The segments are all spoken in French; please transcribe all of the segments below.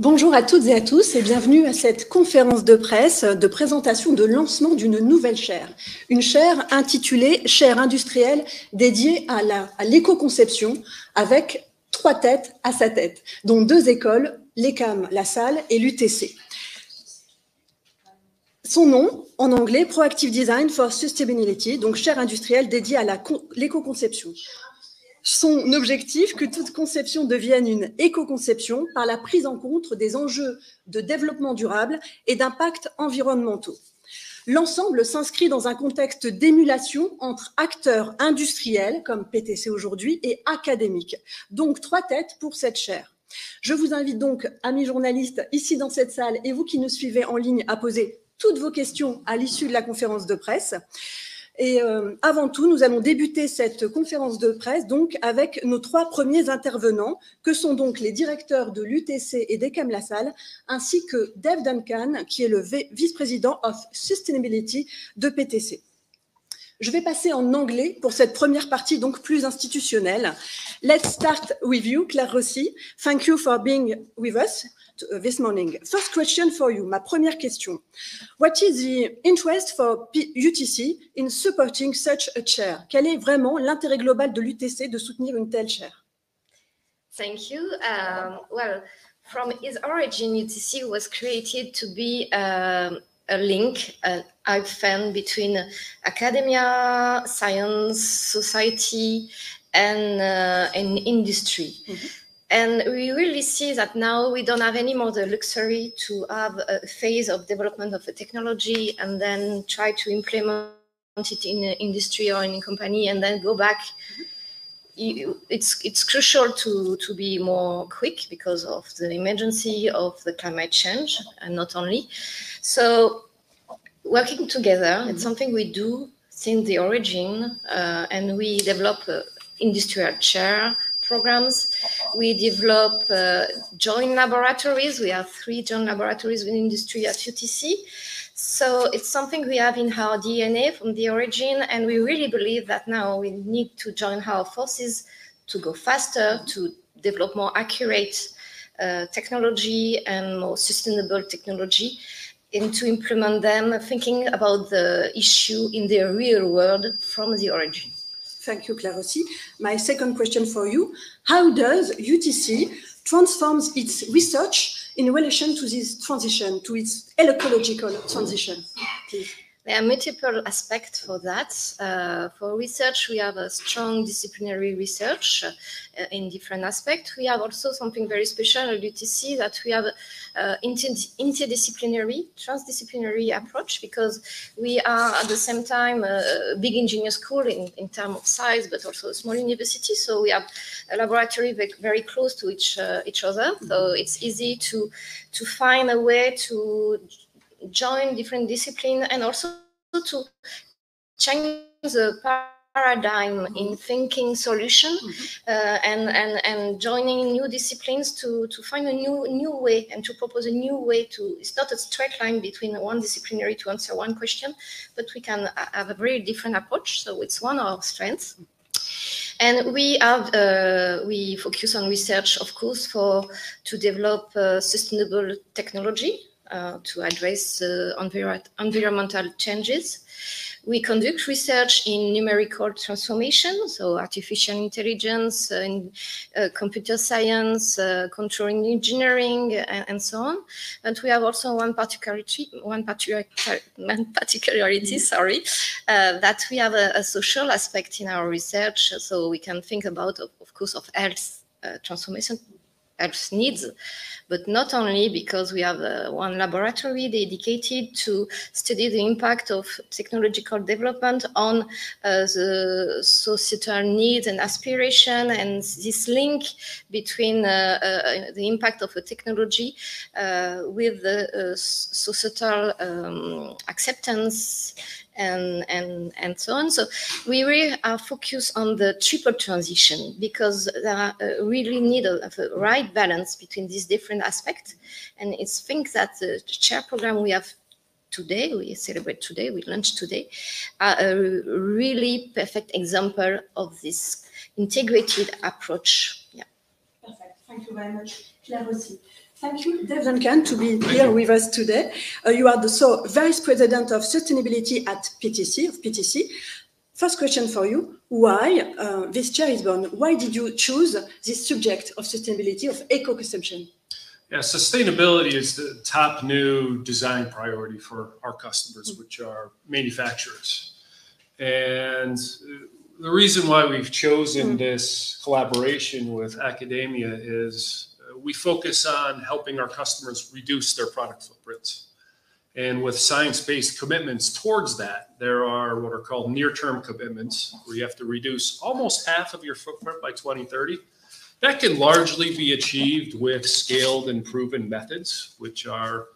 Bonjour à toutes et à tous et bienvenue à cette conférence de presse de présentation de lancement d'une nouvelle chaire. Une chaire intitulée « Chaire industrielle » dédiée à l'éco-conception avec 3 têtes à sa tête, dont 2 écoles, l'ECAM, la Salle et l'UTC. Son nom, en anglais, Proactive Design for Sustainability, donc chaire industrielle dédiée à l'éco-conception. Son objectif, que toute conception devienne une éco-conception par la prise en compte des enjeux de développement durable et d'impact environnementaux. L'ensemble s'inscrit dans un contexte d'émulation entre acteurs industriels, comme PTC aujourd'hui, et académiques. Donc 3 têtes pour cette chaire. Je vous invite donc, amis journalistes, ici dans cette salle, et vous qui nous suivez en ligne, à poser toutes vos questions à l'issue de la conférence de presse. Et avant tout, nous allons débuter cette conférence de presse donc avec nos 3 premiers intervenants, que sont donc les directeurs de l'UTC et d'ECAM La Salle, ainsi que Dave Duncan, qui est le vice-président of Sustainability de PTC. Je vais passer en anglais pour cette première partie, donc plus institutionnelle. Let's start with you, Claire Rossi. Thank you for being with us this morning. First question for you, ma première question. What is the interest for UTC in supporting such a chair? Quel est vraiment l'intérêt global de l'UTC de soutenir une telle chaire? Thank you. Well, from its origin, UTC was created to be a link, an hyphen between academia, science, society, and industry. Mm-hmm. And we really see that now we don't have any more the luxury to have a phase of development of a technology and then try to implement it in an industry or in a company and then go back. It's crucial to be more quick because of the emergency of the climate change and not only. So working together, it's something we do since the origin, and we develop industrial chair programs. We develop joint laboratories. We have 3 joint laboratories with industry at UTC. So it's something we have in our DNA from the origin, and we really believe that now we need to join our forces to go faster, to develop more accurate technology and more sustainable technology, and to implement them thinking about the issue in the real world from the origin. Thank you, Claire Rossi. My second question for you, how does UTC transforms its research in relation to this transition, to its ecological transition? Please. There are multiple aspects for that. For research, we have a strong disciplinary research in different aspects. We have also something very special at UTC, that we have interdisciplinary, transdisciplinary approach, because we are at the same time a big engineer school in terms of size, but also a small university. So we have a laboratory very close to each other. So it's easy to find a way to join different disciplines and also to change the paradigm in thinking solution, and joining new disciplines to find a new way and to propose a new way to. It's not a straight line between one disciplinary to answer one question, but we can have a very different approach. So it's one of our strengths. And we focus on research, of course, to develop sustainable technology. To address environmental changes. We conduct research in numerical transformation, so artificial intelligence, computer science, controlling engineering, and so on. And we have also one particularity, that we have a social aspect in our research. So we can think about, of course, of health transformation, health needs, but not only, because we have one laboratory dedicated to study the impact of technological development on the societal needs and aspiration, and this link between the impact of a technology with the societal acceptance and so on. So we really are focused on the triple transition, because there really need a right balance between these different aspects. And it's things that the chair program we have today, we celebrate today, we launch today, are a really perfect example of this integrated approach. Yeah. Perfect. Thank you very much, Claire Rossi. Thank you, Dave Duncan, to be here with us today. You are the Vice President of Sustainability at PTC. First question for you, why this chair is born? Why did you choose this subject of sustainability, of eco-consumption? Yeah, sustainability is the top new design priority for our customers, which are manufacturers. And the reason why we've chosen this collaboration with academia is we focus on helping our customers reduce their product footprints. And with science-based commitments towards that, there are what are called near-term commitments, where you have to reduce almost half of your footprint by 2030. That can largely be achieved with scaled and proven methods, which our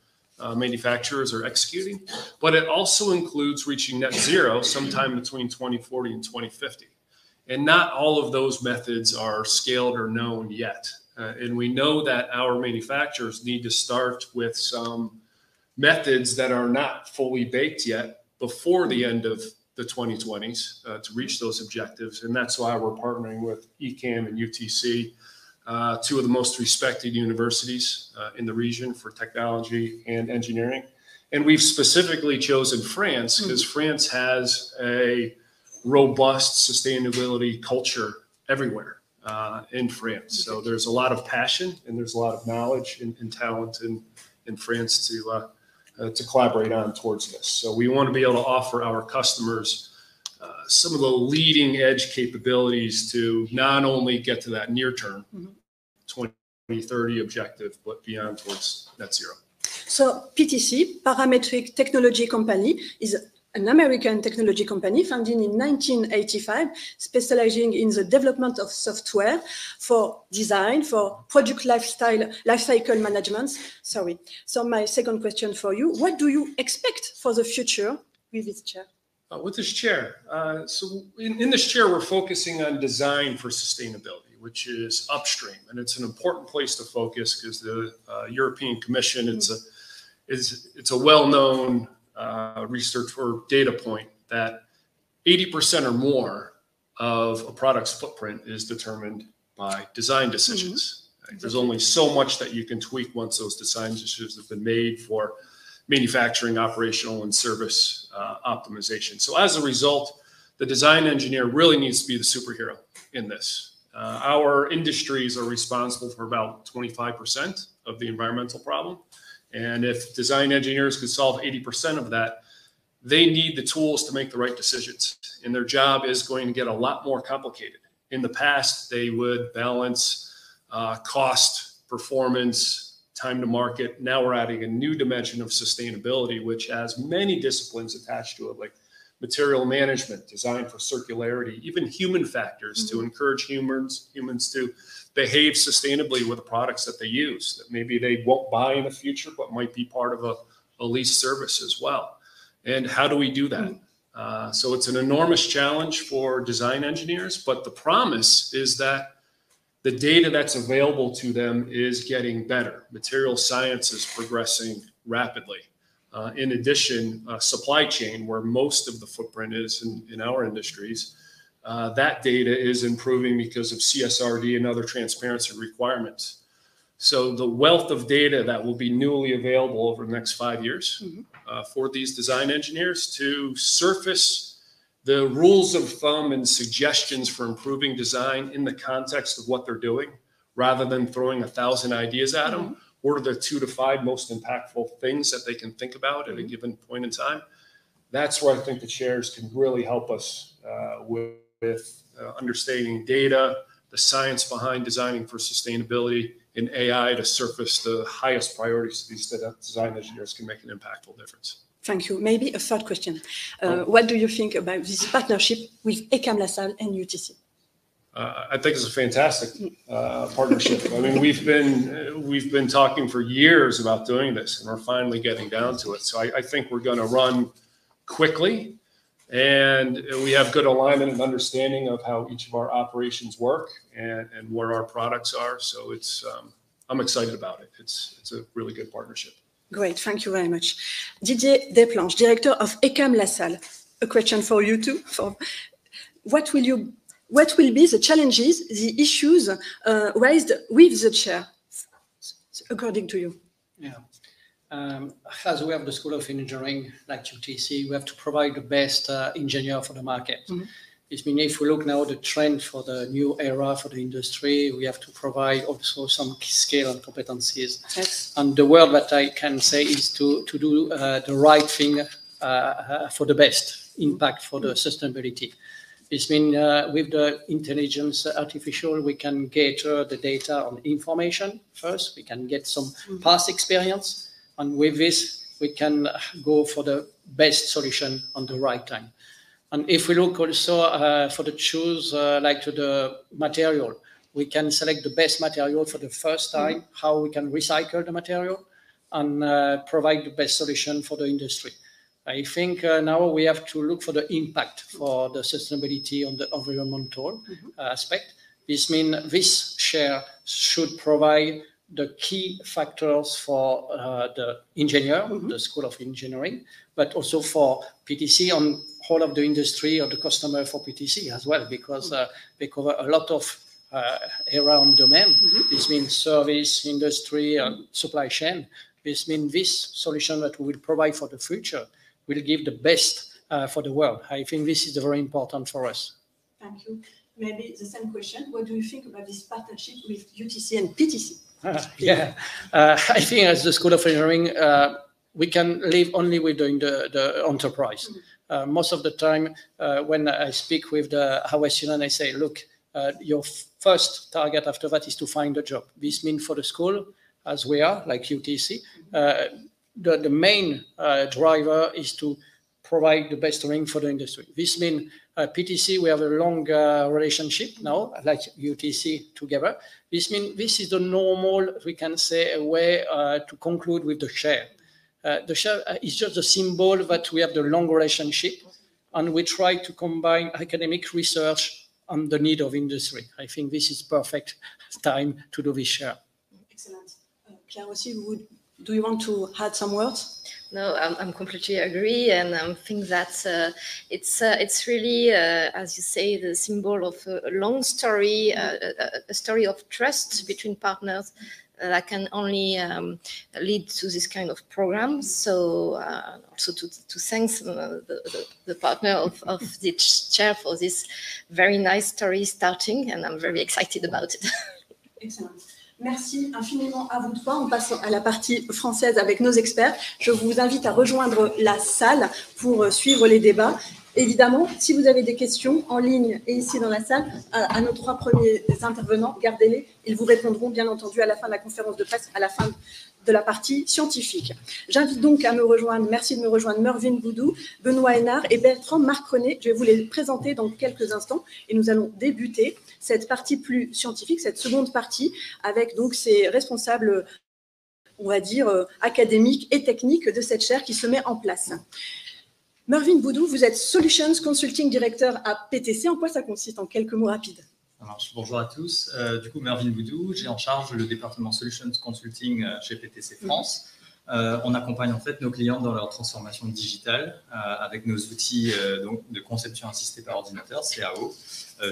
manufacturers are executing. But it also includes reaching net zero sometime between 2040 and 2050. And not all of those methods are scaled or known yet. And we know that our manufacturers need to start with some methods that are not fully baked yet before the end of the 2020s to reach those objectives. And that's why we're partnering with ECAM and UTC, two of the most respected universities in the region for technology and engineering. And we've specifically chosen France because France has a robust sustainability culture everywhere in France. So there's a lot of passion and there's a lot of knowledge and talent in France to collaborate on towards this. So we want to be able to offer our customers some of the leading edge capabilities to not only get to that near term 2030 objective, but beyond towards net zero. So PTC, Parametric Technology Company, is an American technology company founded in 1985, specializing in the development of software for design, for product lifecycle management. Sorry. So my second question for you, what do you expect for the future with this chair? With this chair, so in this chair, we're focusing on design for sustainability, which is upstream. And it's an important place to focus because the European Commission, it's a well-known research or data point that 80% or more of a product's footprint is determined by design decisions. Right? There's only so much that you can tweak once those design decisions have been made for manufacturing, operational, and service optimization. So as a result, the design engineer really needs to be the superhero in this. Our industries are responsible for about 25% of the environmental problem. And if design engineers could solve 80% of that, they need the tools to make the right decisions. And their job is going to get a lot more complicated. In the past, they would balance cost, performance, time to market. Now we're adding a new dimension of sustainability, which has many disciplines attached to it, like material management, design for circularity, even human factors to encourage humans to behave sustainably with the products that they use, that maybe they won't buy in the future, but might be part of a lease service as well. And how do we do that? So it's an enormous challenge for design engineers, but the promise is that the data that's available to them is getting better. Material science is progressing rapidly. In addition, supply chain, where most of the footprint is in our industries, that data is improving because of CSRD and other transparency requirements. So the wealth of data that will be newly available over the next 5 years for these design engineers to surface the rules of thumb and suggestions for improving design in the context of what they're doing, rather than throwing 1,000 ideas at them. What are the 2 to 5 most impactful things that they can think about at a given point in time? That's where I think the chairs can really help us with understanding data, the science behind designing for sustainability, and AI to surface the highest priorities to these design engineers can make an impactful difference. Thank you. Maybe a third question. What do you think about this partnership with ECAM LaSalle and UTC? I think it's a fantastic partnership. I mean, we've been talking for years about doing this, and we're finally getting down to it. So I think we're going to run quickly, and we have good alignment and understanding of how each of our operations work and where our products are. So I'm excited about it. It's a really good partnership. Great, thank you very much. Didier Desplanches, Director of ECAM LaSalle. A question for you too. What will be the challenges, the issues raised with the chair? according to you? Yeah. As we have the School of Engineering, like UTC, we have to provide the best engineer for the market. It means if we look now at the trend for the new era for the industry, we have to provide also some skill and competencies. Yes. And the word that I can say is to do the right thing for the best impact for the sustainability. This means with the intelligence artificial, we can gather the data on information first. We can get some past experience. And with this, we can go for the best solution on the right time. And if we look also for the choose, like to the material, we can select the best material for the first time, how we can recycle the material and provide the best solution for the industry. I think now we have to look for the impact for the sustainability on the environmental aspect. This means this share should provide the key factors for the engineer, the School of Engineering, but also for PTC on whole of the industry or the customer for PTC as well, because they cover a lot of area on domain. This means service, industry, and supply chain. This means this solution that we will provide for the future will give the best for the world. I think this is very important for us. Thank you. Maybe the same question. What do you think about this partnership with UTC and PTC? I think as the School of Engineering, we can live only within the enterprise. Most of the time, when I speak with the Hawaii student, I say, look, your first target after that is to find a job. This means for the school, as we are, like UTC, the main driver is to provide the best training for the industry. This means PTC, we have a long relationship now, like UTC together. This means this is the normal, we can say, a way to conclude with the share. The share is just a symbol that we have the long relationship, and we try to combine academic research and the need of industry. I think this is perfect time to do this share. Excellent. Claire, aussi, do you want to add some words? No, I'm completely agree, and I think that it's really, as you say, the symbol of a long story, a story of trust between partners that can only lead to this kind of program. So also to thank the partner of this chair for this very nice story starting, and I'm very excited about it. Excellent. Merci infiniment à vous trois. On passe à la partie française avec nos experts. Je vous invite à rejoindre la salle pour suivre les débats. Évidemment, si vous avez des questions en ligne et ici dans la salle, à nos trois premiers intervenants, gardez-les. Ils vous répondront bien entendu à la fin de la conférence de presse, à la fin de la partie scientifique. J'invite donc à me rejoindre, merci de me rejoindre, Mervyn Boudou, Benoît Hénard et Bertrand Marconnet. Je vais vous les présenter dans quelques instants et nous allons débuter cette partie plus scientifique, cette seconde partie, avec donc ces responsables, on va dire, académiques et techniques de cette chaire qui se met en place. Mervyn Boudou, vous êtes Solutions Consulting Director à PTC. En quoi ça consiste, en quelques mots rapides? Bonjour à tous. Du coup, Mervyn Boudou, j'ai en charge le département Solutions Consulting chez PTC France. On accompagne en fait nos clients dans leur transformation digitale avec nos outils donc, de conception assistée par ordinateur, CAO,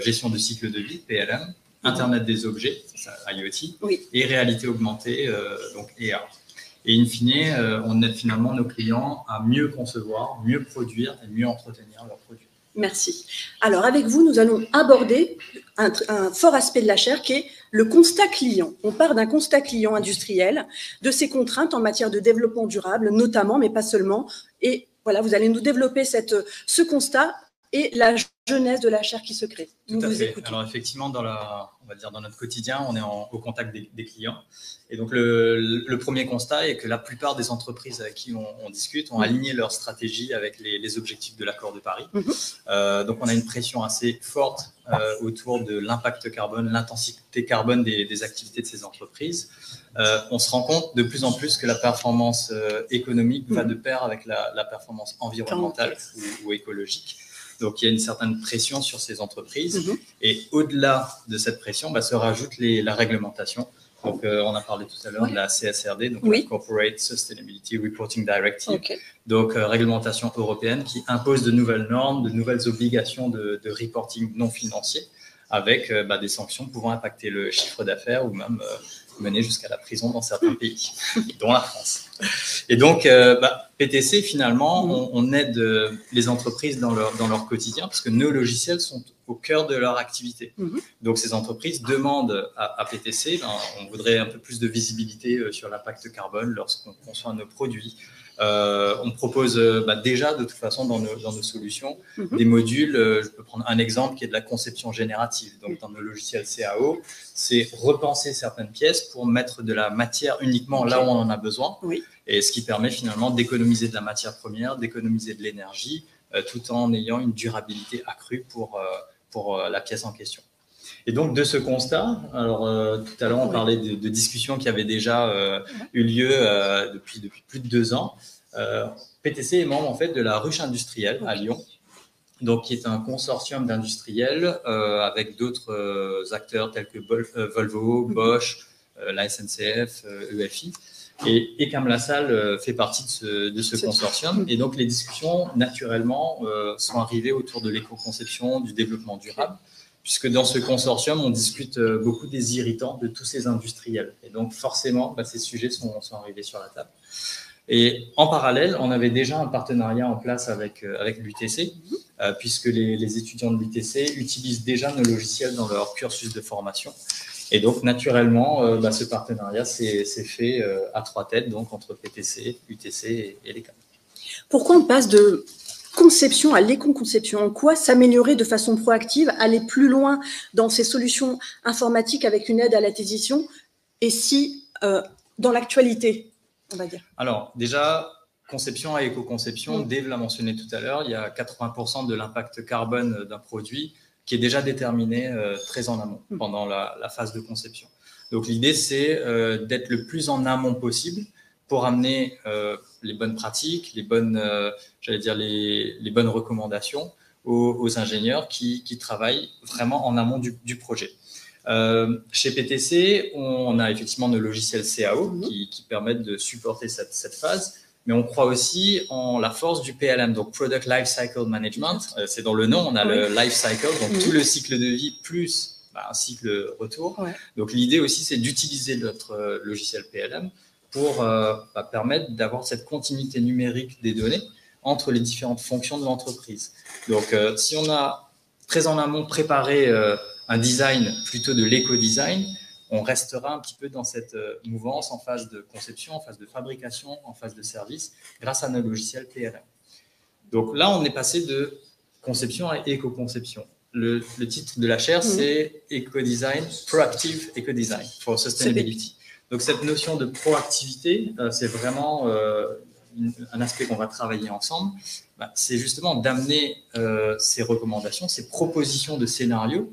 gestion de cycle de vie, PLM, Internet des objets, IoT, et réalité augmentée, donc AR. Et in fine, on aide finalement nos clients à mieux concevoir, mieux produire et mieux entretenir leurs produits. Merci. Alors, avec vous, nous allons aborder un fort aspect de la chaire qui est le constat client. On part d'un constat client industriel, de ses contraintes en matière de développement durable, notamment, mais pas seulement. Et voilà, vous allez nous développer ce constat et la genèse de la chaire qui se crée. Tout à fait. Alors effectivement, on va dire dans notre quotidien, on est au contact des clients. Et donc le premier constat est que la plupart des entreprises avec qui on discute ont aligné leur stratégie avec les objectifs de l'accord de Paris. Donc on a une pression assez forte autour de l'impact carbone, l'intensité carbone des activités de ces entreprises. On se rend compte de plus en plus que la performance économique va de pair avec la performance environnementale ou écologique. Donc, il y a une certaine pression sur ces entreprises. Et au-delà de cette pression, se rajoute la réglementation. Donc, on a parlé tout à l'heure de la CSRD, donc la Corporate Sustainability Reporting Directive. Donc, réglementation européenne qui impose de nouvelles normes, de nouvelles obligations de reporting non financier avec des sanctions pouvant impacter le chiffre d'affaires ou même mener jusqu'à la prison dans certains pays, dont la France. Et donc, PTC, finalement, on aide les entreprises dans leur quotidien, parce que nos logiciels sont au cœur de leur activité. Donc, ces entreprises demandent à PTC, on voudrait un peu plus de visibilité sur l'impact carbone lorsqu'on conçoit nos produits. On propose déjà de toute façon dans nos solutions des modules. Je peux prendre un exemple qui est de la conception générative. Donc dans nos logiciels CAO, c'est repenser certaines pièces pour mettre de la matière uniquement là où on en a besoin. Et ce qui permet finalement d'économiser de la matière première, d'économiser de l'énergie, tout en ayant une durabilité accrue pour la pièce en question. Et donc, de ce constat, alors tout à l'heure, on parlait de discussions qui avaient déjà eu lieu depuis plus de 2 ans. PTC est membre en fait de la Ruche industrielle à Lyon, donc qui est un consortium d'industriels avec d'autres acteurs tels que Volvo, Bosch, la SNCF, EFI. Et Ecam Lassalle fait partie de ce consortium. Et donc, les discussions, naturellement, sont arrivées autour de l'éco-conception, du développement durable, puisque dans ce consortium, on discute beaucoup des irritants de tous ces industriels. Et donc, forcément, ces sujets sont arrivés sur la table. Et en parallèle, on avait déjà un partenariat en place avec l'UTC, puisque les étudiants de l'UTC utilisent déjà nos logiciels dans leur cursus de formation. Et donc, naturellement, ce partenariat s'est fait à 3 têtes, donc entre PTC, UTC et l'ECAM. Pourquoi on passe de conception à l'éco-conception? En quoi s'améliorer de façon proactive, aller plus loin dans ces solutions informatiques avec une aide à l'acquisition, et si dans l'actualité, on va dire? Alors, déjà, conception à éco-conception, Dave l'a mentionné tout à l'heure, il y a 80% de l'impact carbone d'un produit qui est déjà déterminé très en amont, pendant la phase de conception. Donc, l'idée, c'est d'être le plus en amont possible pour amener les bonnes pratiques, les bonnes recommandations aux ingénieurs qui travaillent vraiment en amont du projet. Chez PTC, on a effectivement nos logiciels CAO qui permettent de supporter cette phase, mais on croit aussi en la force du PLM, donc Product Life Cycle Management. C'est dans le nom, on a le Life Cycle, donc tout le cycle de vie plus un cycle retour. Donc l'idée aussi, c'est d'utiliser notre logiciel PLM pour permettre d'avoir cette continuité numérique des données entre les différentes fonctions de l'entreprise. Donc, si on a très en amont préparé un design plutôt de l'éco-design, on restera un petit peu dans cette mouvance en phase de conception, en phase de fabrication, en phase de service, grâce à nos logiciels PLM. Donc là, on est passé de conception à éco-conception. Le titre de la chaire, c'est Eco-Design, Proactive Eco-Design for Sustainability. Donc cette notion de proactivité, c'est vraiment un aspect qu'on va travailler ensemble. C'est justement d'amener ces recommandations, ces propositions de scénarios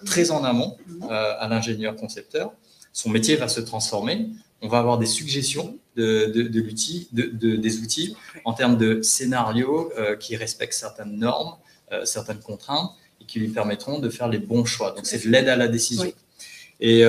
très en amont à l'ingénieur concepteur. Son métier va se transformer. On va avoir des suggestions des outils en termes de scénarios qui respectent certaines normes, certaines contraintes et qui lui permettront de faire les bons choix. Donc, c'est de l'aide à la décision. Et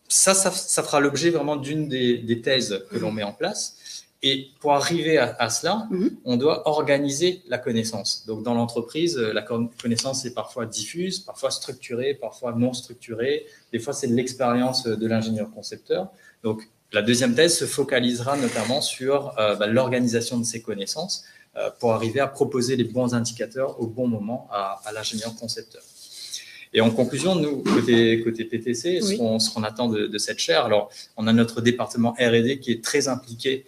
ça fera l'objet vraiment d'une des thèses que l'on met en place. Et pour arriver à cela, on doit organiser la connaissance. Donc, dans l'entreprise, la connaissance est parfois diffuse, parfois structurée, parfois non structurée. Des fois, c'est de l'expérience de l'ingénieur concepteur. Donc, la deuxième thèse se focalisera notamment sur l'organisation de ces connaissances pour arriver à proposer les bons indicateurs au bon moment à l'ingénieur concepteur. Et en conclusion, nous, côté PTC, ce qu'on attend de cette chaire, alors on a notre département R&D qui est très impliqué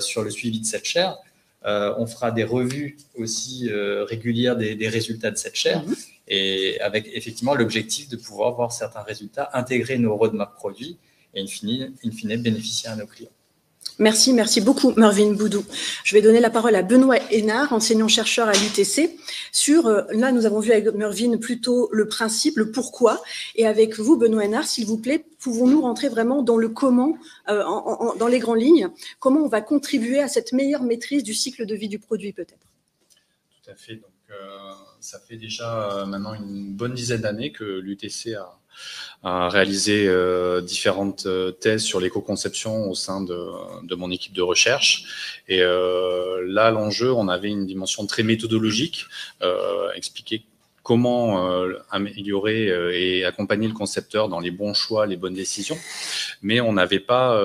sur le suivi de cette chaire. On fera des revues aussi régulières des résultats de cette chaire et avec effectivement l'objectif de pouvoir voir certains résultats, intégrer nos roadmaps produits et in fine bénéficier à nos clients. Merci beaucoup Mervyn Boudou. Je vais donner la parole à Benoît Hénard, enseignant-chercheur à l'UTC. Là, nous avons vu avec Mervyn plutôt le principe, le pourquoi. Et avec vous, Benoît Hénard, s'il vous plaît, pouvons-nous rentrer vraiment dans le comment, dans les grandes lignes? Comment on va contribuer à cette meilleure maîtrise du cycle de vie du produit, peut-être? Tout à fait. Donc, ça fait déjà maintenant une bonne dizaine d'années que l'UTC a réalisé différentes thèses sur l'éco-conception au sein de mon équipe de recherche. Et là, l'enjeu, on avait une dimension très méthodologique, expliquer comment améliorer et accompagner le concepteur dans les bons choix, les bonnes décisions, mais on n'avait pas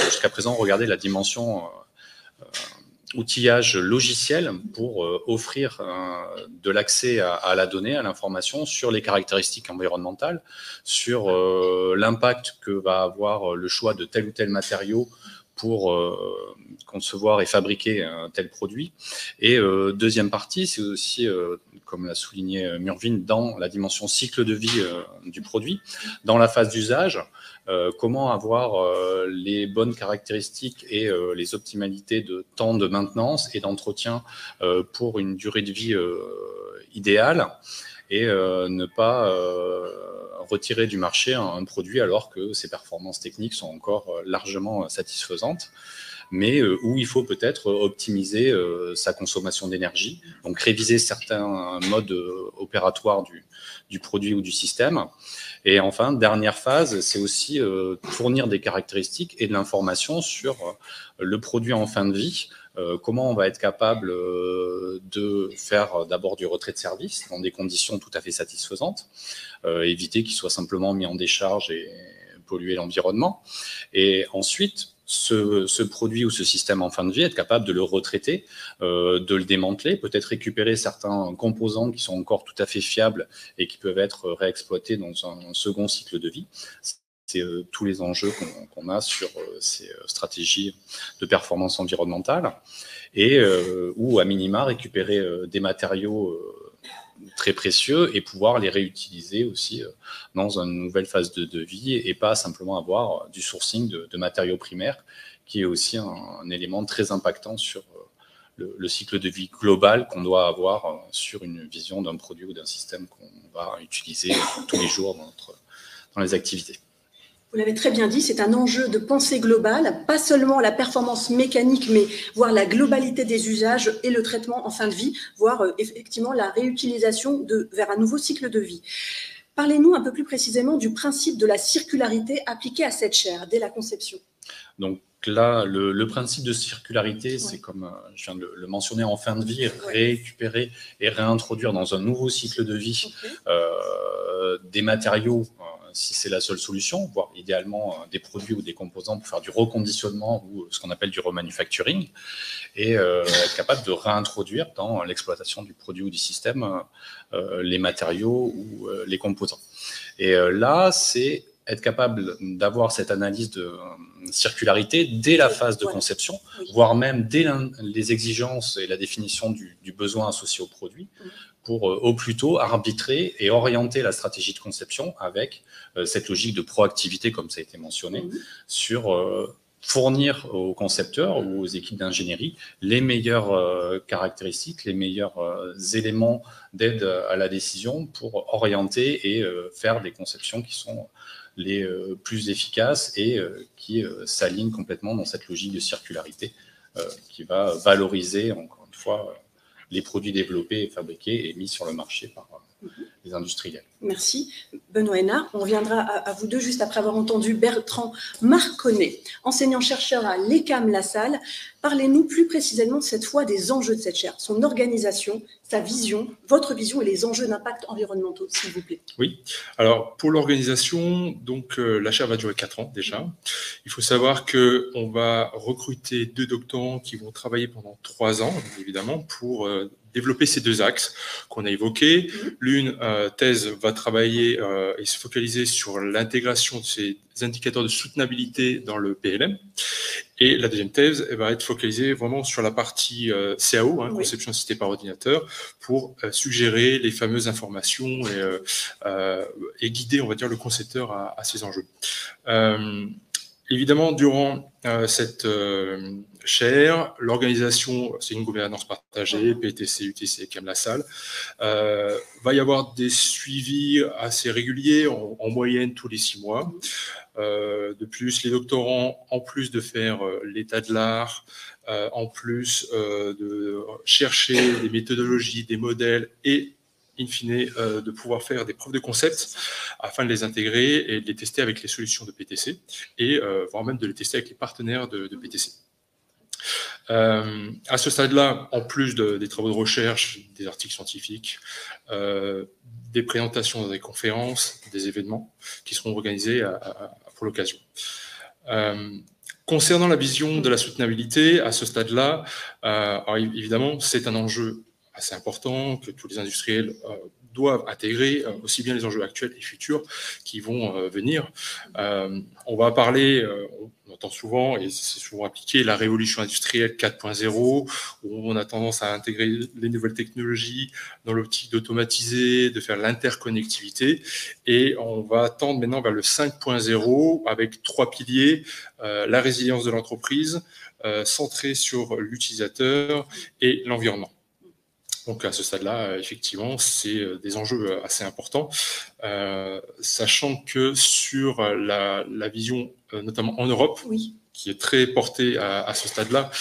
jusqu'à présent regardé la dimension outillage logiciel pour offrir de l'accès à la donnée, à l'information sur les caractéristiques environnementales, sur l'impact que va avoir le choix de tel ou tel matériau pour concevoir et fabriquer un tel produit. Et deuxième partie, c'est aussi, comme l'a souligné Murvin, dans la dimension cycle de vie du produit, dans la phase d'usage, comment avoir les bonnes caractéristiques et les optimalités de temps de maintenance et d'entretien pour une durée de vie idéale, et ne pas retirer du marché un produit alors que ses performances techniques sont encore largement satisfaisantes, mais où il faut peut-être optimiser sa consommation d'énergie, donc réviser certains modes opératoires du produit ou du système. Et enfin, dernière phase, c'est aussi fournir des caractéristiques et de l'information sur le produit en fin de vie, comment on va être capable de faire d'abord du retrait de service dans des conditions tout à fait satisfaisantes, éviter qu'il soit simplement mis en décharge et polluer l'environnement. Et ensuite, ce produit ou ce système en fin de vie, être capable de le retraiter, de le démanteler, peut-être récupérer certains composants qui sont encore tout à fait fiables et qui peuvent être réexploités dans un second cycle de vie. C'est tous les enjeux qu'on a sur ces stratégies de performance environnementale, et ou à minima récupérer des matériaux très précieux et pouvoir les réutiliser aussi dans une nouvelle phase de vie, et pas simplement avoir du sourcing de matériaux primaires, qui est aussi un élément très impactant sur le cycle de vie global qu'on doit avoir sur une vision d'un produit ou d'un système qu'on va utiliser tous les jours dans les activités. Vous l'avez très bien dit, c'est un enjeu de pensée globale, pas seulement la performance mécanique, mais voir la globalité des usages et le traitement en fin de vie, voire effectivement la réutilisation vers un nouveau cycle de vie. Parlez-nous un peu plus précisément du principe de la circularité appliqué à cette chaire dès la conception. Donc là, le principe de circularité, c'est comme je viens de le mentionner en fin de vie, récupérer et réintroduire dans un nouveau cycle de vie des matériaux, si c'est la seule solution, voire idéalement des produits ou des composants pour faire du reconditionnement ou ce qu'on appelle du remanufacturing, et être capable de réintroduire dans l'exploitation du produit ou du système les matériaux ou les composants. Et là, c'est être capable d'avoir cette analyse de circularité dès la phase de conception, voire même dès les exigences et la définition du besoin associé au produit, pour au plus tôt arbitrer et orienter la stratégie de conception avec cette logique de proactivité, comme ça a été mentionné, sur fournir aux concepteurs ou aux équipes d'ingénierie les meilleures caractéristiques, les meilleurs éléments d'aide à la décision pour orienter et faire des conceptions qui sont les plus efficaces et qui s'alignent complètement dans cette logique de circularité qui va valoriser, encore une fois, les produits développés et fabriqués et mis sur le marché par les industriels. Merci. Benoît Hénard, on reviendra à vous deux juste après avoir entendu Bertrand Marconnet, enseignant-chercheur à l'ECAM La Salle. Parlez-nous plus précisément cette fois des enjeux de cette chaire, son organisation, sa vision, votre vision et les enjeux d'impact environnementaux, s'il vous plaît. Oui, alors pour l'organisation, donc la chaire va durer 4 ans déjà. Il faut savoir qu'on va recruter 2 doctorants qui vont travailler pendant 3 ans, évidemment, pour développer ces 2 axes qu'on a évoqués. L'une thèse va travailler et se focaliser sur l'intégration de ces indicateurs de soutenabilité dans le PLM. Et la deuxième thèse va être focalisée vraiment sur la partie CAO, conception assistée par ordinateur, pour suggérer les fameuses informations et guider, on va dire, le concepteur à ces enjeux. Évidemment, durant cette chaire, l'organisation, c'est une gouvernance partagée, PTC, UTC, ECAM La Salle. Va y avoir des suivis assez réguliers, en moyenne tous les 6 mois. De plus, les doctorants, en plus de faire l'état de l'art, en plus de chercher des méthodologies, des modèles et in fine, de pouvoir faire des preuves de concept afin de les intégrer et de les tester avec les solutions de PTC et voire même de les tester avec les partenaires de PTC. À ce stade-là, en plus des travaux de recherche, des articles scientifiques, des présentations dans des conférences, des événements qui seront organisés pour l'occasion. Concernant la vision de la soutenabilité, à ce stade-là, alors évidemment, c'est un enjeu assez important que tous les industriels doivent intégrer, aussi bien les enjeux actuels et futurs qui vont venir. On va parler, on entend souvent, et c'est souvent appliqué, la révolution industrielle 4.0, où on a tendance à intégrer les nouvelles technologies dans l'optique d'automatiser, de faire l'interconnectivité, et on va tendre maintenant vers le 5.0 avec 3 piliers, la résilience de l'entreprise, centrée sur l'utilisateur et l'environnement. Donc à ce stade-là, effectivement, c'est des enjeux assez importants, sachant que sur la vision, notamment en Europe, Oui. qui est très portée à ce stade-là,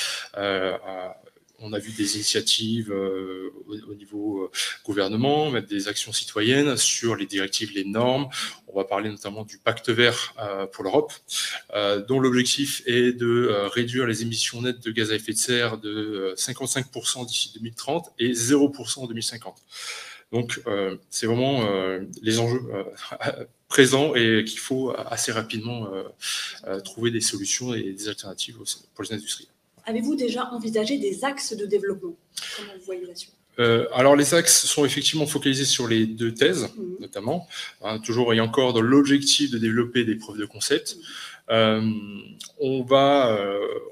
on a vu des initiatives au niveau gouvernement, même des actions citoyennes sur les directives, les normes. On va parler notamment du pacte vert pour l'Europe, dont l'objectif est de réduire les émissions nettes de gaz à effet de serre de 55% d'ici 2030 et 0% en 2050. Donc, c'est vraiment les enjeux présents et qu'il faut assez rapidement trouver des solutions et des alternatives pour les industries. Avez-vous déjà envisagé des axes de développement? Comment vous voyez la suite? Alors, les axes sont effectivement focalisés sur les 2 thèses, notamment, toujours et encore dans l'objectif de développer des preuves de concept. On va,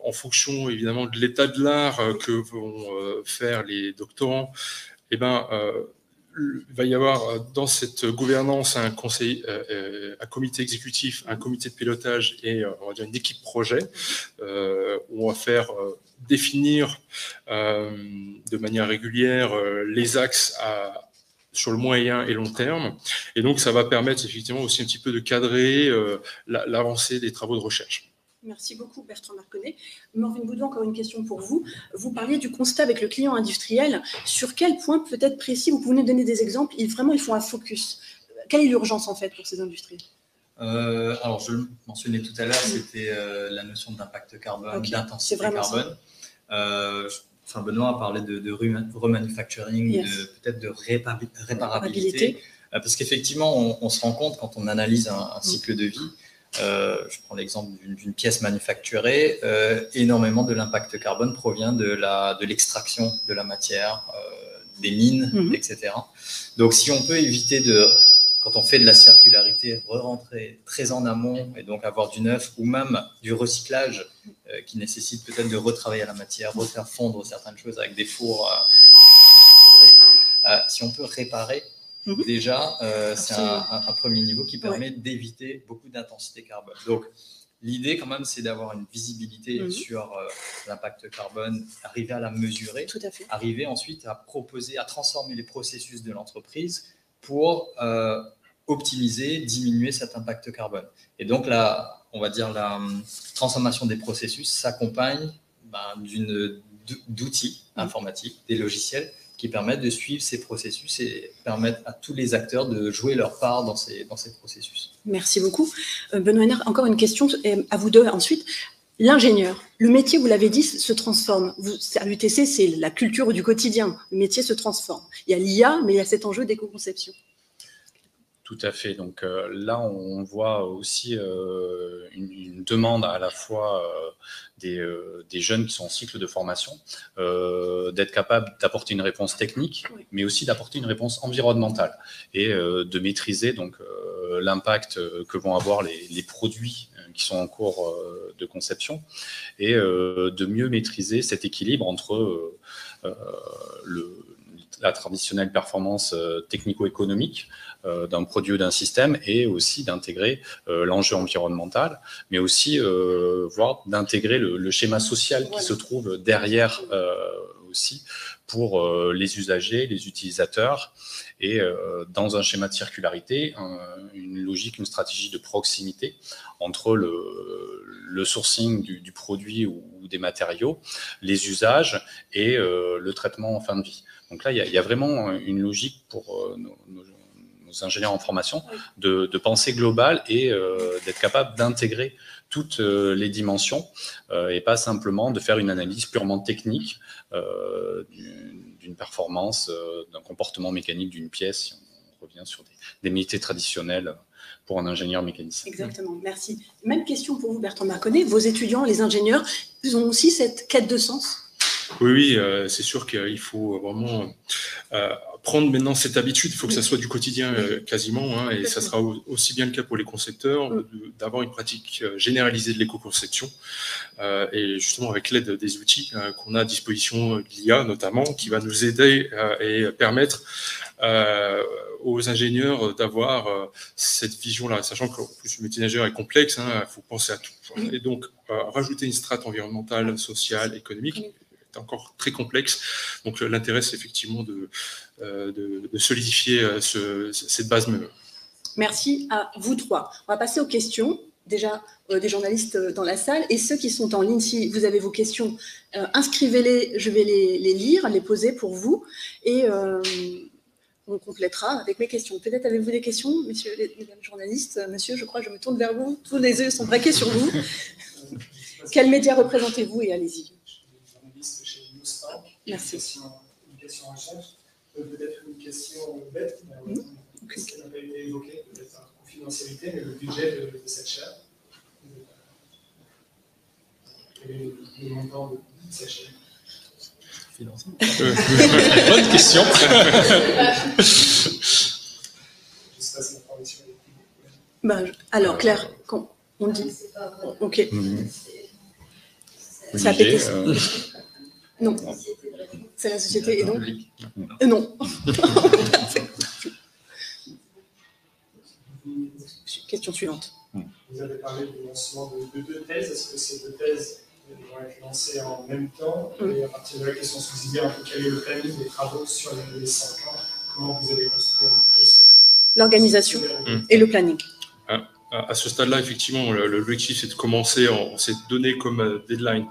en fonction évidemment de l'état de l'art que vont faire les doctorants, il va y avoir dans cette gouvernance un conseil, un comité exécutif, un comité de pilotage et on va dire une équipe projet où on va faire définir de manière régulière les axes sur le moyen et long terme. Et donc, ça va permettre effectivement aussi un petit peu de cadrer l'avancée des travaux de recherche. Merci beaucoup, Bertrand Marconnet. Morvin Boudou, encore une question pour vous. Vous parliez du constat avec le client industriel. Sur quel point peut-être précis, vous pouvez nous donner des exemples? Vraiment, ils font un focus. Quelle est l'urgence, en fait, pour ces industries? Alors, je le mentionnais tout à l'heure, c'était la notion d'impact carbone, d'intensité carbone. Benoît a parlé de remanufacturing, peut-être de réparabilité. Parce qu'effectivement, on se rend compte quand on analyse un cycle de vie, je prends l'exemple d'une pièce manufacturée, énormément de l'impact carbone provient de l'extraction de la matière, des mines, etc. Donc, si on peut éviter quand on fait de la circularité, re-rentrer très en amont et donc avoir du neuf ou même du recyclage qui nécessite peut-être de retravailler la matière, refaire fondre certaines choses avec des fours si on peut réparer, déjà, c'est un premier niveau qui permet d'éviter beaucoup d'intensité carbone. Donc, l'idée, quand même, c'est d'avoir une visibilité sur l'impact carbone, arriver à la mesurer, arriver ensuite à proposer, à transformer les processus de l'entreprise pour optimiser, diminuer cet impact carbone. Et donc, là, on va dire la transformation des processus s'accompagne d'outils informatiques, des logiciels qui permettent de suivre ces processus et permettent à tous les acteurs de jouer leur part dans ces processus. Merci beaucoup. Benoît Hénard, encore une question à vous deux ensuite. L'ingénieur, le métier, vous l'avez dit, se transforme. À l'UTC, c'est la culture du quotidien. Le métier se transforme. Il y a l'IA, mais il y a cet enjeu d'éco-conception. Tout à fait. Donc là, on voit aussi une demande à la fois des jeunes qui sont en cycle de formation, d'être capable d'apporter une réponse technique, mais aussi d'apporter une réponse environnementale et de maîtriser donc l'impact que vont avoir les produits qui sont en cours de conception et de mieux maîtriser cet équilibre entre la traditionnelle performance technico-économique d'un produit ou d'un système et aussi d'intégrer l'enjeu environnemental, mais aussi voire d'intégrer le schéma social qui se trouve derrière aussi pour les usagers, les utilisateurs et dans un schéma de circularité, une logique, une stratégie de proximité entre le sourcing du produit ou des matériaux, les usages et le traitement en fin de vie. Donc là, il y a vraiment une logique pour nos ingénieurs en formation de pensée globale et d'être capable d'intégrer toutes les dimensions et pas simplement de faire une analyse purement technique d'une performance, d'un comportement mécanique d'une pièce, si on revient sur des métiers traditionnels pour un ingénieur mécanicien. Exactement, merci. Même question pour vous, Bertrand Marconnet. Vos étudiants, les ingénieurs, ils ont aussi cette quête de sens? Oui, c'est sûr qu'il faut vraiment prendre maintenant cette habitude. Il faut que ça soit du quotidien quasiment, hein, et ça sera aussi bien le cas pour les concepteurs, d'avoir une pratique généralisée de l'éco-conception, et justement avec l'aide des outils qu'on a à disposition, de l'IA notamment, qui va nous aider et permettre aux ingénieurs d'avoir cette vision-là, sachant qu'en plus le métier d'ingénieur est complexe, hein, il faut penser à tout. Et donc, rajouter une strate environnementale, sociale, économique est encore très complexe. Donc, l'intérêt, c'est effectivement de solidifier cette base même. Merci à vous trois. On va passer aux questions. Déjà, des journalistes dans la salle et ceux qui sont en ligne, si vous avez vos questions, inscrivez-les, je vais les lire, les poser pour vous et on complétera avec mes questions. Peut-être avez-vous des questions, messieurs les journalistes? Monsieur, je crois que je me tourne vers vous. Tous les yeux sont braqués sur vous. Quel média représentez-vous? Et allez-y. Merci. Une question recherche, peut-être une question bête, mais parce qu'elle n'a pas été évoquée, peut-être par confidentialité, mais le budget de cette chaire. Quel est le montant de cette chaire? Bonne question. Je ne sais pas si l'information est publique. Alors, Claire, quand on dit... Ok. C'est à PTC. Non. C'est la société et donc non. Question suivante. Vous avez parlé du lancement de deux thèses. Est-ce que ces deux thèses vont être lancées en même temps? Et à partir de la question subsidiaire, quel est le planning des travaux sur les 5 ans? Comment vous allez construire l'organisation et le planning? À ce stade-là, effectivement, l'objectif, c'est de commencer, on s'est donné comme deadline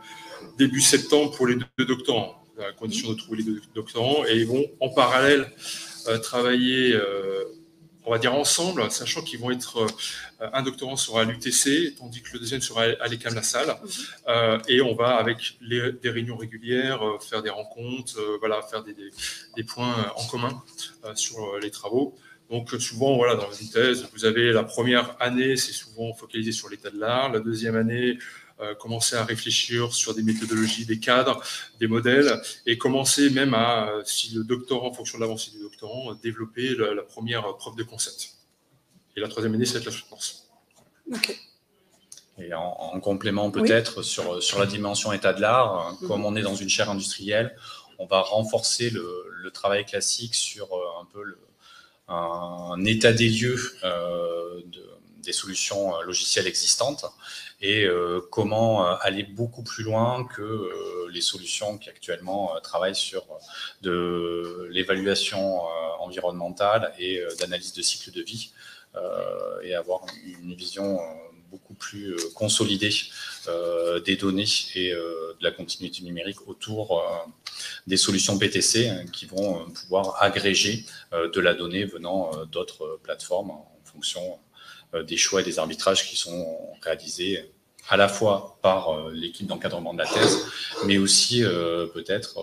début septembre pour les deux doctorants, à condition de trouver les deux doctorants, et ils vont en parallèle travailler, on va dire ensemble, sachant qu'ils vont être, un doctorant sera à l'UTC, tandis que le deuxième sera à l'ECAM-LaSalle, et on va, avec des réunions régulières, faire des rencontres, voilà, faire des points en commun sur les travaux. Donc souvent, voilà, dans une thèse, vous avez la première année, c'est souvent focalisé sur l'état de l'art. La deuxième année, commencer à réfléchir sur des méthodologies, des cadres, des modèles, et commencer même à, si le doctorant, en fonction de l'avancée du doctorant, développer la première preuve de concept. Et la troisième année, c'est la soutenance. Okay. Et en complément peut-être sur la dimension état de l'art, comme on est dans une chaire industrielle, on va renforcer le travail classique sur un peu un état des lieux des solutions logicielles existantes et comment aller beaucoup plus loin que les solutions qui actuellement travaillent sur de l'évaluation environnementale et d'analyse de cycle de vie et avoir une vision beaucoup plus consolidée des données et de la continuité numérique autour des solutions PTC qui vont pouvoir agréger de la donnée venant d'autres plateformes en fonction des choix et des arbitrages qui sont réalisés à la fois par l'équipe d'encadrement de la thèse, mais aussi peut-être,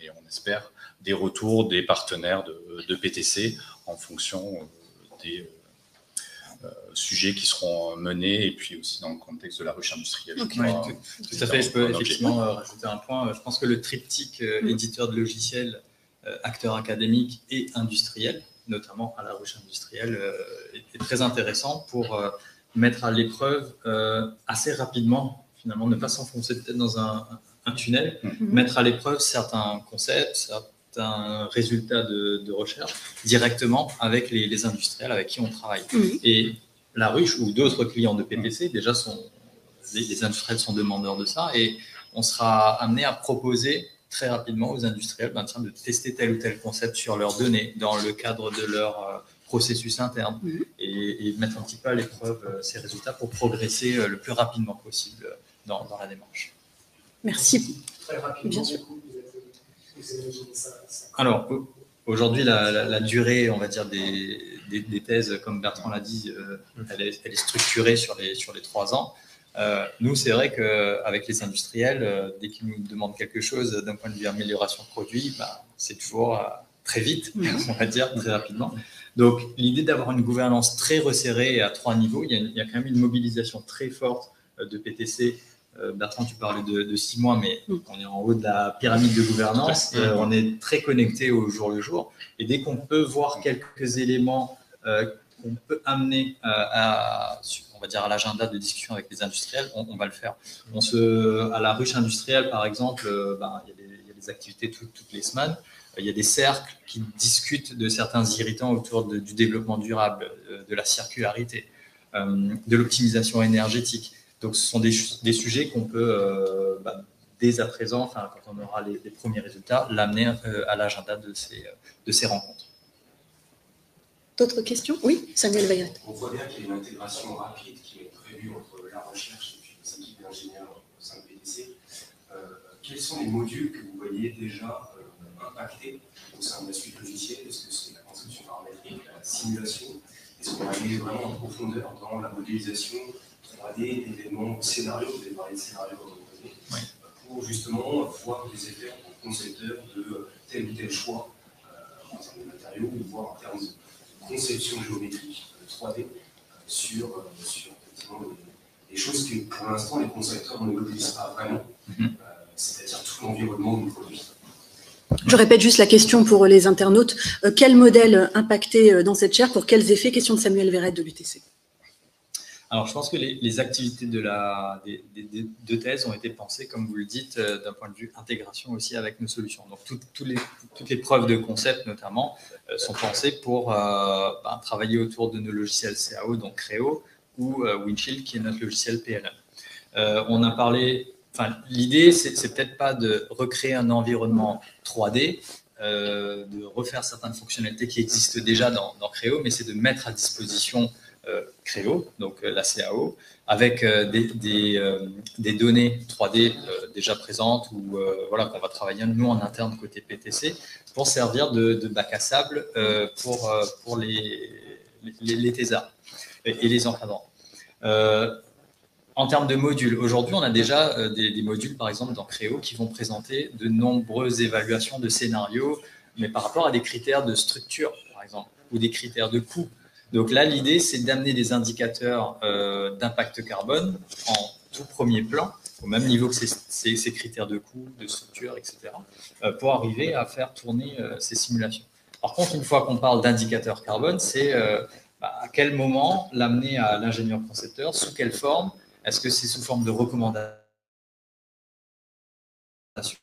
et on espère, des retours des partenaires de PTC en fonction des sujets qui seront menés et puis aussi dans le contexte de la recherche industrielle. Okay. Tout à fait, je peux effectivement rajouter un point. Je pense que le triptyque éditeur de logiciels, acteur académique et industriel, notamment à la recherche industrielle, est très intéressant pour mettre à l'épreuve assez rapidement, finalement, ne pas s'enfoncer peut-être dans un tunnel, mettre à l'épreuve certains concepts, certains résultats de recherche directement avec les industriels avec qui on travaille. Et la ruche ou d'autres clients de PTC, déjà, les industriels sont demandeurs de ça et on sera amené à proposer très rapidement aux industriels de tester tel ou tel concept sur leurs données dans le cadre de leur processus interne et mettre un petit peu à l'épreuve ces résultats pour progresser le plus rapidement possible dans la démarche. Merci. Très rapidement, bien sûr. Vous imaginez ça. Alors, aujourd'hui, la durée, on va dire, des thèses, comme Bertrand l'a dit, elle est structurée sur les 3 ans. Nous, c'est vrai qu'avec les industriels, dès qu'ils nous demandent quelque chose d'un point de vue amélioration de produit, c'est toujours très vite, on va dire, très rapidement. Donc, l'idée d'avoir une gouvernance très resserrée à 3 niveaux, il y a quand même une mobilisation très forte de PTC. Bertrand, tu parlais de 6 mois, mais on est en haut de la pyramide de gouvernance. On est très connecté au jour le jour. Et dès qu'on peut voir quelques éléments qu'on peut amener on va dire à l'agenda de discussion avec les industriels, on va le faire. À la ruche industrielle, par exemple, il y a des activités toutes les semaines. Il y a des cercles qui discutent de certains irritants autour du développement durable, de la circularité, de l'optimisation énergétique. Donc, ce sont des sujets qu'on peut, dès à présent, quand on aura les premiers résultats, l'amener à l'agenda de ces rencontres. D'autres questions? Oui, Samuel Veillet. On voit bien qu'il y a une intégration rapide qui est prévue entre la recherche et puis les équipes d'ingénieurs au sein de PTC. Quels sont les modules que vous voyez déjà impactés au sein de la suite logicielle? Est-ce que c'est la conception paramétrique, la simulation? Est-ce qu'on va aller vraiment en profondeur dans la modélisation 3D d'événements, scénarios, vous avez parlé de scénarios pour justement voir des effets en concepteur de tel ou tel choix en termes de matériaux ou voir en termes de conception géométrique 3D sur des choses que pour l'instant les concepteurs ne modélisent pas vraiment, c'est-à-dire tout l'environnement du produit. Je répète juste la question pour les internautes. Quel modèle impacté dans cette chaire, pour quels effets? Question de Samuel Veillet de l'UTC. Alors, je pense que les activités de thèse ont été pensées, comme vous le dites, d'un point de vue intégration aussi avec nos solutions. Donc, toutes les preuves de concept, notamment, sont pensées pour travailler autour de nos logiciels CAO, donc Creo, ou Windshield, qui est notre logiciel PLM. On a parlé... l'idée, c'est peut-être pas de recréer un environnement 3D, de refaire certaines fonctionnalités qui existent déjà dans Creo, mais c'est de mettre à disposition Creo, donc la CAO, avec des données 3D déjà présentes ou qu'on va travailler nous en interne côté PTC pour servir de bac à sable pour les thésards et les encadrants. En termes de modules, aujourd'hui, on a déjà des modules, par exemple, dans Creo, qui vont présenter de nombreuses évaluations de scénarios, mais par rapport à des critères de structure, par exemple, ou des critères de coût. Donc là, l'idée, c'est d'amener des indicateurs d'impact carbone en tout premier plan, au même niveau que ces critères de coût, de structure, etc., pour arriver à faire tourner ces simulations. Par contre, une fois qu'on parle d'indicateurs carbone, c'est à quel moment l'amener à l'ingénieur concepteur, sous quelle forme? Est-ce que c'est sous forme de recommandation, sous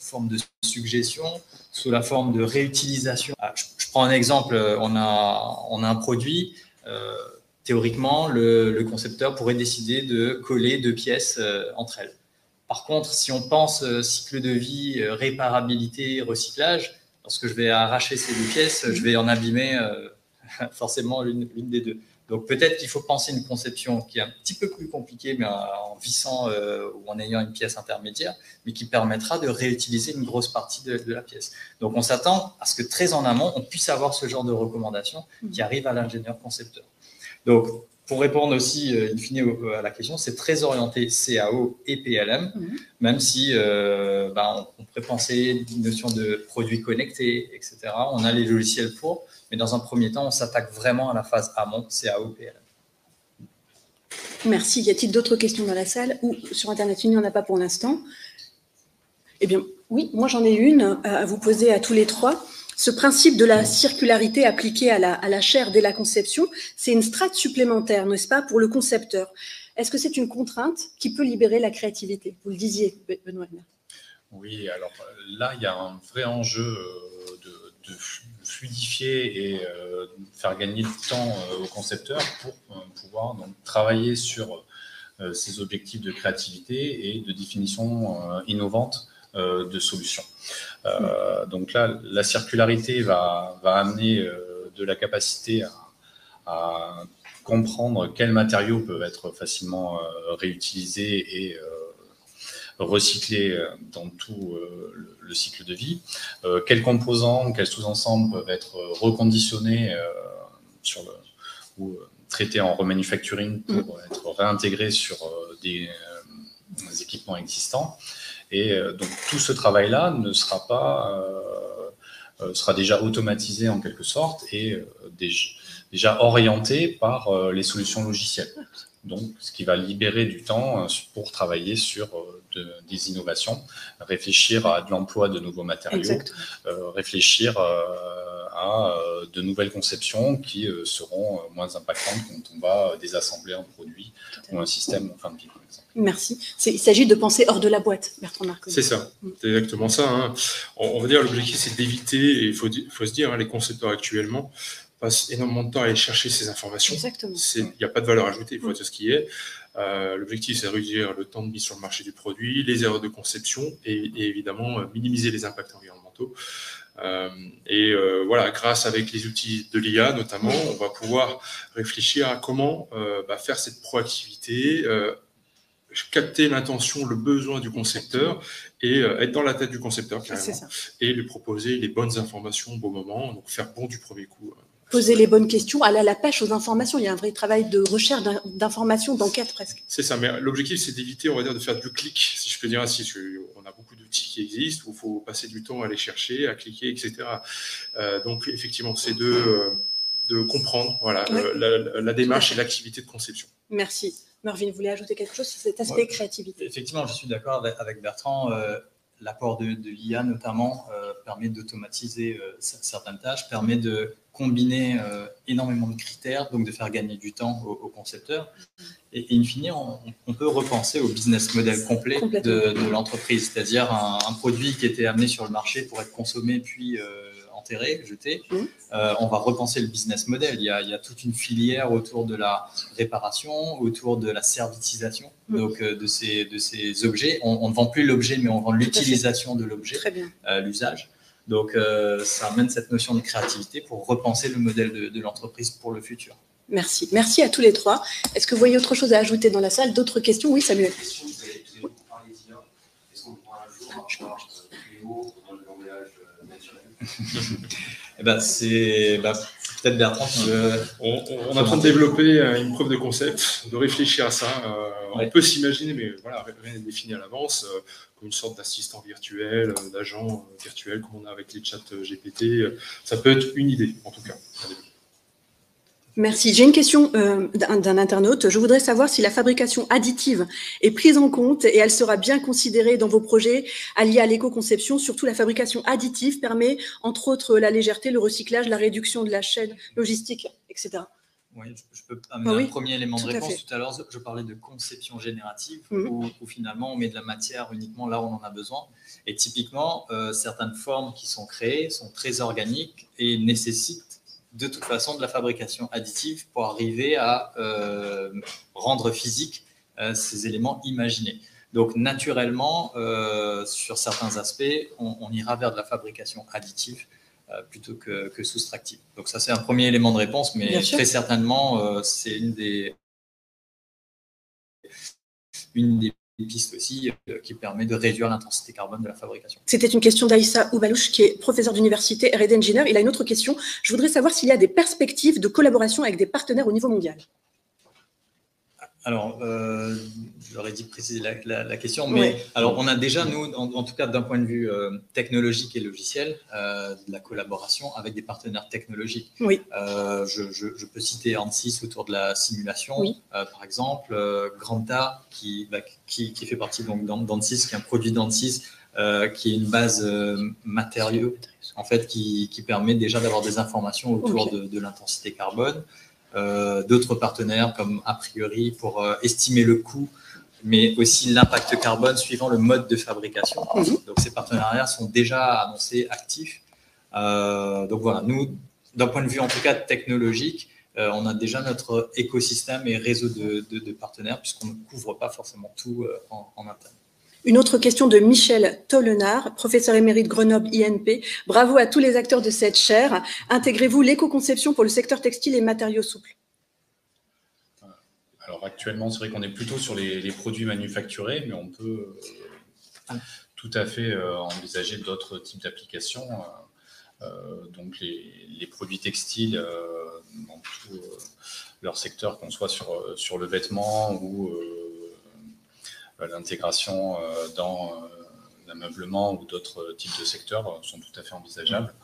forme de suggestion, sous la forme de réutilisation? Je prends un exemple, on a un produit, théoriquement, le concepteur pourrait décider de coller 2 pièces entre elles. Par contre, si on pense cycle de vie, réparabilité, recyclage, lorsque je vais arracher ces 2 pièces, je vais en abîmer forcément l'une des deux. Donc peut-être qu'il faut penser une conception qui est un petit peu plus compliquée, mais en vissant ou en ayant une pièce intermédiaire, mais qui permettra de réutiliser une grosse partie de la pièce. Donc on s'attend à ce que très en amont, on puisse avoir ce genre de recommandations qui arrivent à l'ingénieur concepteur. Donc pour répondre aussi in fine à la question, c'est très orienté CAO et PLM, même si on pourrait penser une notion de produits connectés, etc. On a les logiciels pour, mais dans un premier temps, on s'attaque vraiment à la phase amont, CAO, PLM. Merci. Y a-t-il d'autres questions dans la salle ou sur Internet? Il n'y en a pas pour l'instant. Eh bien, oui, moi j'en ai une à vous poser à tous les trois. Ce principe de la circularité appliqué à la chaire dès la conception, c'est une strate supplémentaire, n'est-ce pas, pour le concepteur. Est-ce que c'est une contrainte qui peut libérer la créativité? Vous le disiez, Benoît. Oui, alors là, il y a un vrai enjeu de fluidifier et faire gagner du temps aux concepteurs pour pouvoir donc, travailler sur ces objectifs de créativité et de définition innovante de solutions. Donc là, la circularité va amener de la capacité à comprendre quels matériaux peuvent être facilement réutilisés et recyclés dans tout le cycle de vie, quels composants, quels sous-ensembles peuvent être reconditionnés coup traité en remanufacturing pour être réintégré sur des équipements existants. Et donc tout ce travail-là ne sera pas sera déjà automatisé en quelque sorte et déjà orienté par les solutions logicielles. Donc, ce qui va libérer du temps pour travailler sur des innovations, réfléchir à de l'emploi de nouveaux matériaux, réfléchir à de nouvelles conceptions qui seront moins impactantes quand on va désassembler un produit ou un système en fin de vie, par exemple. Merci. Il s'agit de penser hors de la boîte, Bertrand Marconi. C'est ça, c'est exactement ça. Hein. On va dire l'objectif, c'est d'éviter, et il faut se dire, hein, les concepteurs actuellement passent énormément de temps à aller chercher ces informations. Exactement. Il n'y a pas de valeur ajoutée, il faut dire ce qui est. L'objectif, c'est de réduire le temps de mise sur le marché du produit, les erreurs de conception et évidemment minimiser les impacts environnementaux. Voilà, grâce avec les outils de l'IA notamment, on va pouvoir réfléchir à comment faire cette proactivité, capter l'intention, le besoin du concepteur et être dans la tête du concepteur carrément et lui proposer les bonnes informations au bon moment, donc faire bon du premier coup. Poser les bonnes questions, aller à la pêche aux informations. Il y a un vrai travail de recherche d'informations, d'enquête presque. C'est ça, mais l'objectif, c'est d'éviter, on va dire, de faire du clic, si je peux dire ainsi. On a beaucoup d'outils qui existent où il faut passer du temps à aller chercher, à cliquer, etc. Donc, effectivement, c'est de comprendre voilà, la démarche et l'activité de conception. Merci. Marvin, vous voulez ajouter quelque chose sur cet aspect créativité? Effectivement, je suis d'accord avec Bertrand. L'apport de l'IA, notamment, permet d'automatiser certaines tâches, permet de combiner énormément de critères, donc de faire gagner du temps aux concepteurs. Et in fine, on peut repenser au business model complet de l'entreprise, c'est-à-dire un produit qui était amené sur le marché pour être consommé puis enterré, jeté. On va repenser le business model. Il y a toute une filière autour de la réparation, autour de la servitisation donc, de ces objets. On ne vend plus l'objet, mais on vend l'utilisation de l'objet, l'usage. Donc, ça amène cette notion de créativité pour repenser le modèle de l'entreprise pour le futur. Merci. Merci à tous les trois. Est-ce que vous voyez autre chose à ajouter dans la salle? D'autres questions? Oui, Samuel. Est-ce qu'on pourra un jour avoir Cléo dans le langage naturel? Peut-être Bertrand. On est en train de développer une preuve de concept, de réfléchir à ça. On peut s'imaginer, mais voilà, rien n'est défini à l'avance, comme une sorte d'assistant virtuel, d'agent virtuel, comme on a avec les chats GPT. Ça peut être une idée, en tout cas. Merci. J'ai une question d'un internaute. Je voudrais savoir si la fabrication additive est prise en compte et elle sera bien considérée dans vos projets alliés à l'éco-conception. Surtout, la fabrication additive permet, entre autres, la légèreté, le recyclage, la réduction de la chaîne logistique, etc. Oui, je peux amener un premier élément de réponse. Tout à l'heure, je parlais de conception générative, où finalement, on met de la matière uniquement là où on en a besoin. Et typiquement, certaines formes qui sont créées sont très organiques et nécessitent de toute façon de la fabrication additive pour arriver à rendre physique ces éléments imaginés. Donc naturellement, sur certains aspects, on ira vers de la fabrication additive plutôt que soustractive. Donc ça, c'est un premier élément de réponse, mais très certainement, c'est une des pistes aussi qui permet de réduire l'intensité carbone de la fabrication. C'était une question d'Aïssa Oubalouche, qui est professeur d'université R&D Engineer. Il a une autre question. Je voudrais savoir s'il y a des perspectives de collaboration avec des partenaires au niveau mondial. Alors, j'aurais dit préciser la question, mais alors on a déjà, nous, en tout cas d'un point de vue technologique et logiciel, de la collaboration avec des partenaires technologiques. Oui. Je peux citer ANSYS autour de la simulation, par exemple, Granta qui fait partie d'ANSYS, qui est un produit d'ANSYS, qui est une base matériaux, en fait, qui permet déjà d'avoir des informations autour de l'intensité carbone. D'autres partenaires comme A priori pour estimer le coût, mais aussi l'impact carbone suivant le mode de fabrication. Donc ces partenariats sont déjà annoncés, actifs. Donc voilà, nous, d'un point de vue en tout cas technologique, on a déjà notre écosystème et réseau de partenaires, puisqu'on ne couvre pas forcément tout en interne. Une autre question de Michel Tollenard, professeur émérite Grenoble INP. Bravo à tous les acteurs de cette chaire. Intégrez-vous l'éco-conception pour le secteur textile et matériaux souples? Alors actuellement, c'est vrai qu'on est plutôt sur les produits manufacturés, mais on peut tout à fait envisager d'autres types d'applications. Donc les produits textiles leur secteur, qu'on soit sur le vêtement ou l'intégration dans l'ameublement ou d'autres types de secteurs sont tout à fait envisageables.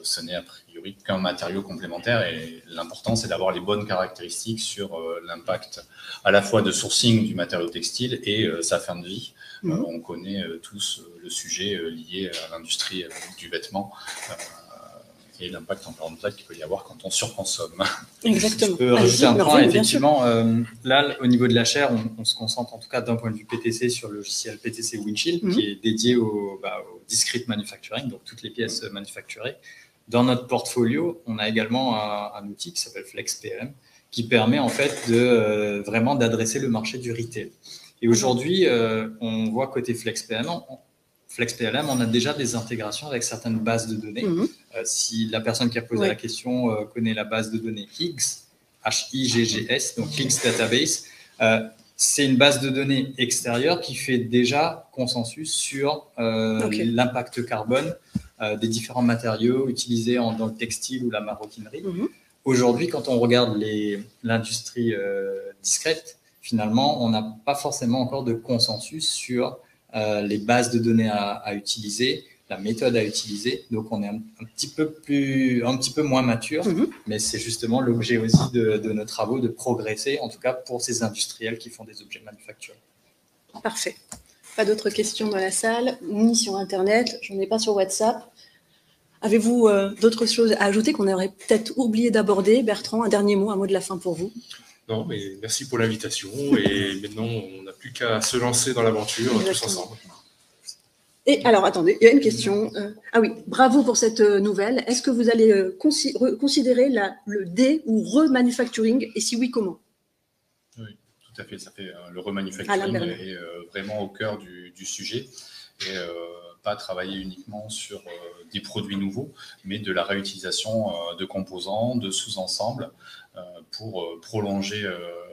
Ce n'est a priori qu'un matériau complémentaire et l'important, c'est d'avoir les bonnes caractéristiques sur l'impact à la fois de sourcing du matériau textile et sa fin de vie. On connaît tous le sujet lié à l'industrie du vêtement et l'impact environnemental qu'il peut y avoir quand on surconsomme. Exactement. Je peux rajouter un point, effectivement. Là, au niveau de la chaire, on se concentre en tout cas d'un point de vue PTC sur le logiciel PTC Windshield qui est dédié au discrete manufacturing, donc toutes les pièces manufacturées. Dans notre portfolio, on a également un outil qui s'appelle FlexPLM qui permet en fait vraiment d'adresser le marché du retail. Et aujourd'hui, on voit côté FlexPLM, on a déjà des intégrations avec certaines bases de données. Si la personne qui a posé la question connaît la base de données Higgs, H-I-G-G-S, donc Higgs Database, c'est une base de données extérieure qui fait déjà consensus sur l'impact carbone des différents matériaux utilisés dans le textile ou la maroquinerie. Aujourd'hui, quand on regarde l'industrie discrète, finalement, on n'a pas forcément encore de consensus sur les bases de données à utiliser, la méthode à utiliser. Donc, on est un petit peu moins mature, mais c'est justement l'objet aussi de nos travaux de progresser, en tout cas pour ces industriels qui font des objets manufacturés. Parfait. Pas d'autres questions dans la salle, ni sur Internet, j'en ai pas sur WhatsApp. Avez-vous d'autres choses à ajouter qu'on aurait peut-être oublié d'aborder? Bertrand, un dernier mot, un mot de la fin pour vous. Non, mais merci pour l'invitation. Et maintenant, on n'a plus qu'à se lancer dans l'aventure tous ensemble. Et alors, attendez, il y a une question. Ah oui, bravo pour cette nouvelle. Est-ce que vous allez considérer le dé ou remanufacturing? Et si oui, comment? Oui, tout à fait. Ça fait le remanufacturing est vraiment au cœur du sujet. Et pas travailler uniquement sur des produits nouveaux, mais de la réutilisation de composants, de sous-ensembles pour prolonger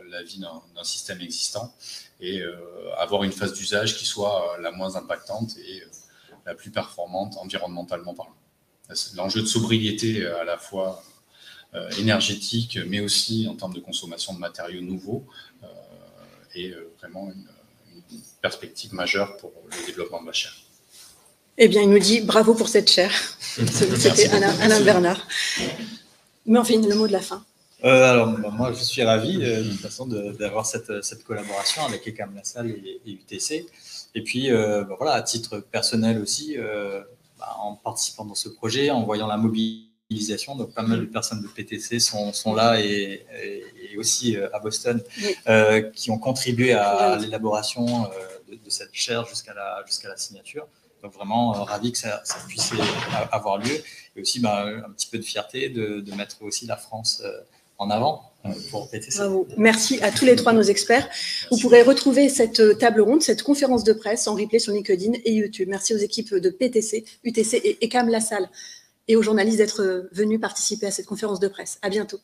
la vie d'un système existant et avoir une phase d'usage qui soit la moins impactante et la plus performante environnementalement parlant. L'enjeu de sobriété à la fois énergétique, mais aussi en termes de consommation de matériaux nouveaux est vraiment une perspective majeure pour le développement de la chaire. Eh bien, il nous dit bravo pour cette chaire. C'était Alain Bernard. Mais enfin, le mot de la fin. Alors, moi, je suis ravi de toute façon d'avoir cette collaboration avec ECAM Lassalle et UTC. Et puis, voilà, à titre personnel aussi, en participant dans ce projet, en voyant la mobilisation, donc pas mal de personnes de PTC sont là et aussi à Boston, qui ont contribué à l'élaboration de cette chaire jusqu'à la signature. Donc vraiment ravi que ça puisse avoir lieu et aussi un petit peu de fierté de mettre aussi la France en avant pour PTC. Bravo. Merci à tous les trois nos experts. Vous pourrez retrouver cette table ronde, cette conférence de presse en replay sur LinkedIn et YouTube. Merci aux équipes de PTC, UTC et ECAM Lassalle et aux journalistes d'être venus participer à cette conférence de presse. À bientôt.